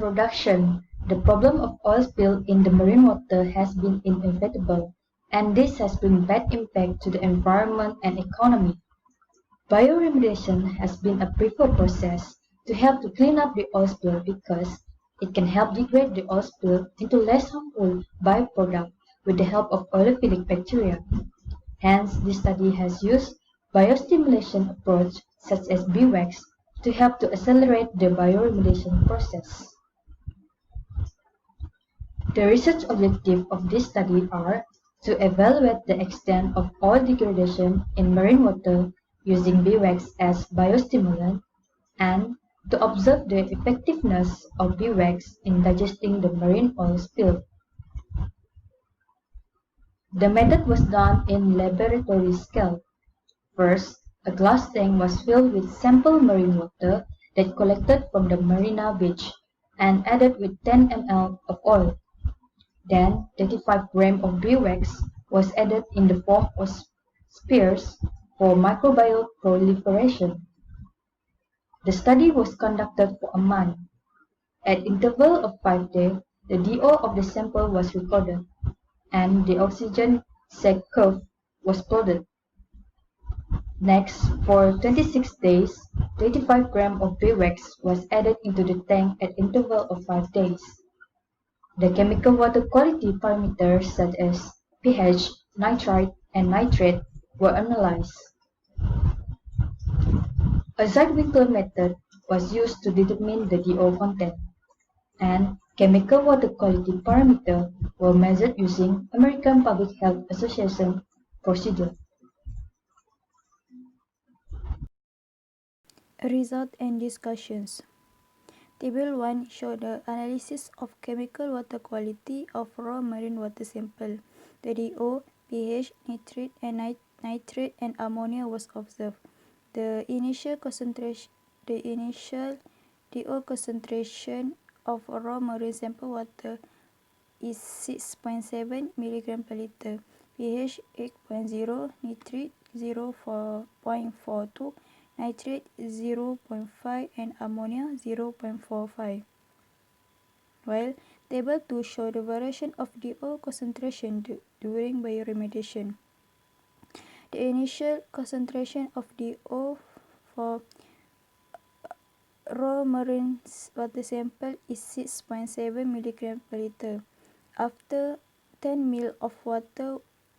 Introduction. The problem of oil spill in the marine water has been inevitable, and this has been bad impact to the environment and economy. Bioremediation has been a preferred process to help to clean up the oil spill because it can help degrade the oil spill into less harmful byproduct with the help of oleophilic bacteria. Hence, this study has used biostimulation approach such as beeswax to help to accelerate the bioremediation process. The research objectives of this study are to evaluate the extent of oil degradation in marine water using beeswax as biostimulant and to observe the effectiveness of beeswax in digesting the marine oil spill. The method was done in laboratory scale. First, a glass tank was filled with sample marine water that collected from the marina beach and added with 10 ml of oil. Then 35 grams of beeswax was added in the form of spears for microbial proliferation. The study was conducted for a month. At interval of 5 days, the DO of the sample was recorded, and the oxygen sag curve was plotted. Next, for 26 days, 35 grams of beeswax was added into the tank at interval of 5 days. The chemical water quality parameters such as pH, nitrite, and nitrate were analyzed. A Zeitwinkel method was used to determine the DO content, and chemical water quality parameters were measured using American Public Health Association procedure. Result and discussions. Table 1 shows the analysis of chemical water quality of raw marine water sample. The DO, pH, nitrate and ammonia was observed. The initial DO concentration of raw marine sample water is 6.7 mg per liter, pH 8.0, nitrate 0.42, nitrate 0.5 and ammonia 0.45. While table 2 shows the variation of DO concentration during bioremediation. The initial concentration of DO for raw marine water sample is 6.7 mg per liter. After 10 ml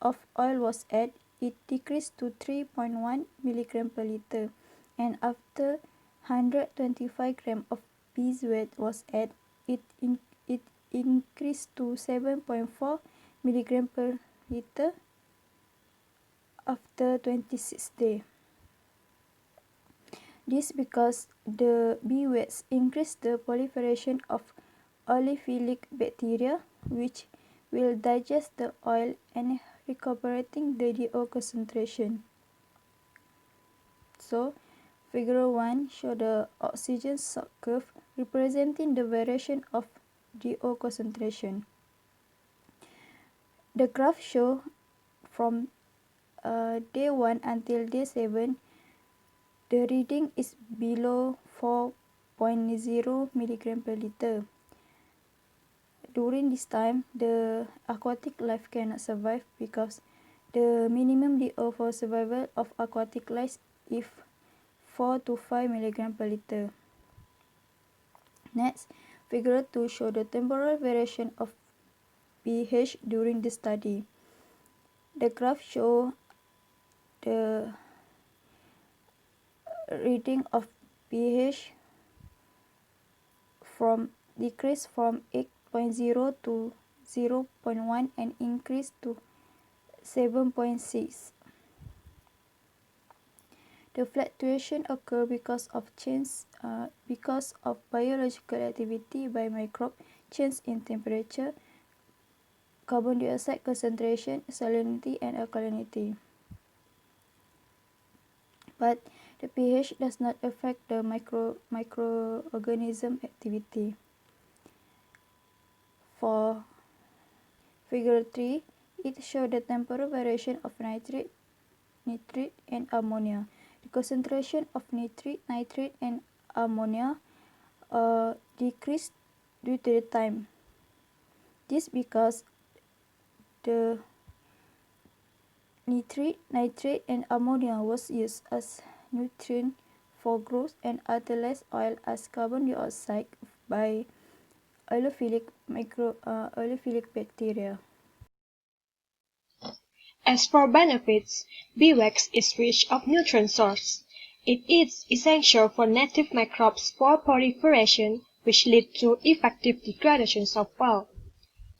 of oil was added, it decreased to 3.1 mg per liter, and after 125 grams of beeswax was added, it increased to 7.4 mg per liter after 26 days. This because the beeswax increased the proliferation of oleophilic bacteria, which will digest the oil and recuperating the DO concentration. So, figure 1 shows the oxygen sag curve representing the variation of DO concentration. The graph shows from day 1 until day 7, the reading is below 4.0 mg per liter. During this time, the aquatic life cannot survive because the minimum DO for survival of aquatic life is 4 to 5 mg per liter. Next, figure 2 shows the temporal variation of pH during the study. The graph shows the reading of pH from decrease from 8.0 to 0.1 and increase to 7.6. The fluctuation occur because of biological activity by microbe, change in temperature, carbon dioxide concentration, salinity, and alkalinity. But the pH does not affect the microorganism activity. For figure 3, it shows the temporal variation of nitrate, and ammonia. The concentration of nitrate, and ammonia decreased due to the time. This because the nitrate, and ammonia was used as nutrient for growth and other less oil as carbon dioxide by oleophilic bacteria. As for benefits, beeswax is rich of nutrient source. It is essential for native microbes for proliferation, which lead to effective degradation of oil.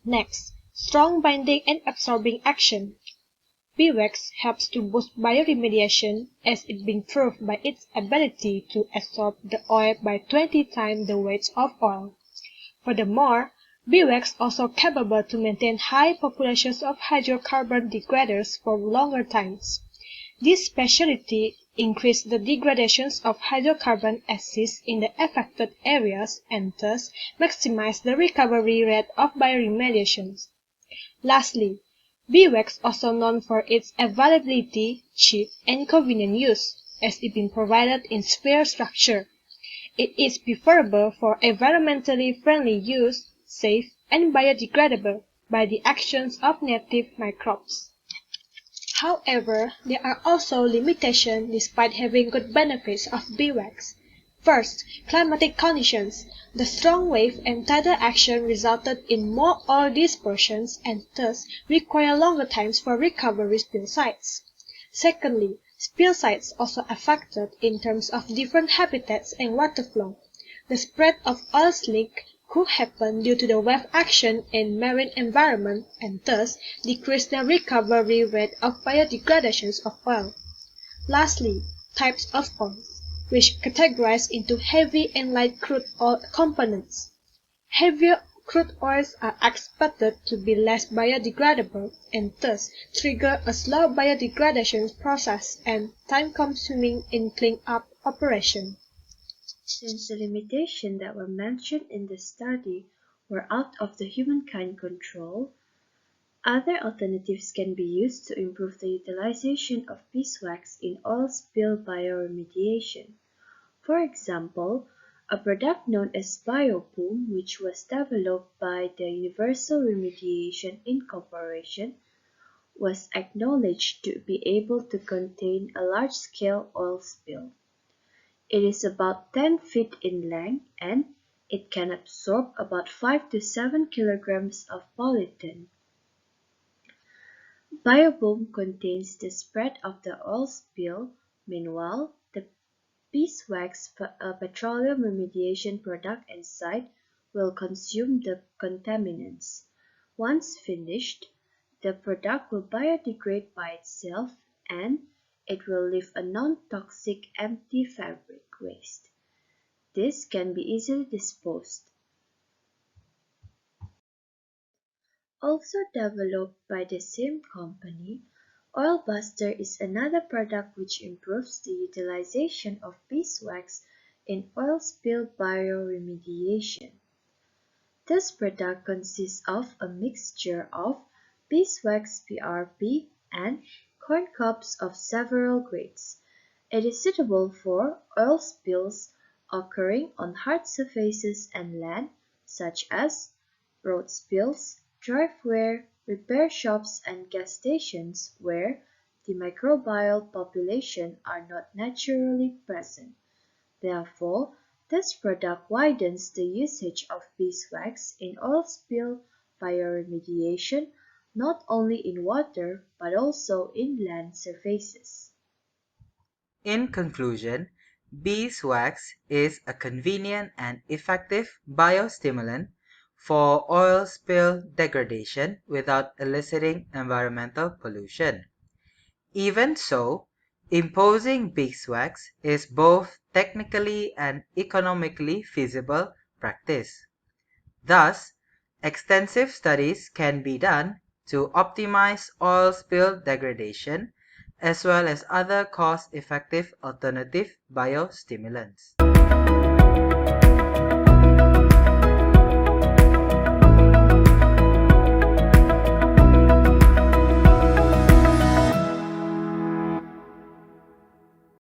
Next, strong binding and absorbing action. Beeswax helps to boost bioremediation as it been proved by its ability to absorb the oil by 20 times the weight of oil. Furthermore, beeswax also capable to maintain high populations of hydrocarbon degraders for longer times. This specialty increases the degradations of hydrocarbon acids in the affected areas and thus maximize the recovery rate of bioremediation. Lastly, beeswax also known for its availability, cheap, and convenient use, as it been provided in sphere structure. It is preferable for environmentally friendly use, safe, and biodegradable by the actions of native microbes. However, there are also limitations despite having good benefits of beeswax. First, climatic conditions. The strong wave and tidal action resulted in more oil dispersions and thus require longer times for recovery spill sites. Secondly, spill sites also affected in terms of different habitats and water flow. The spread of oil slick could happen due to the wave action in marine environment and thus decrease the recovery rate of biodegradation of oil. Lastly, types of oils, which categorize into heavy and light crude oil components. Heavier crude oils are expected to be less biodegradable and thus trigger a slow biodegradation process and time-consuming in clean-up operation. Since the limitations that were mentioned in the study were out of the humankind control, other alternatives can be used to improve the utilization of beeswax in oil spill bioremediation. For example, a product known as Bioboom, which was developed by the Universal Remediation Incorporation, was acknowledged to be able to contain a large-scale oil spill. It is about 10 feet in length and it can absorb about 5 to 7 kilograms of pollutant. Bioboom contains the spread of the oil spill. Meanwhile, the beeswax, a petroleum remediation product inside, will consume the contaminants. Once finished, the product will biodegrade by itself and it will leave a non-toxic empty fabric waste. This can be easily disposed. Also developed by the same company, Oil Buster is another product which improves the utilization of beeswax in oil spill bioremediation. This product consists of a mixture of beeswax PRP and corn cobs of several grades. It is suitable for oil spills occurring on hard surfaces and land, such as road spills, driveway, repair shops and gas stations where the microbial population are not naturally present. Therefore, this product widens the usage of beeswax in oil spill bioremediation not only in water but also in land surfaces. In conclusion, beeswax is a convenient and effective biostimulant for oil spill degradation without eliciting environmental pollution. Even so, imposing beeswax is both technically and economically feasible practice. Thus, extensive studies can be done to optimize oil spill degradation as well as other cost-effective alternative biostimulants.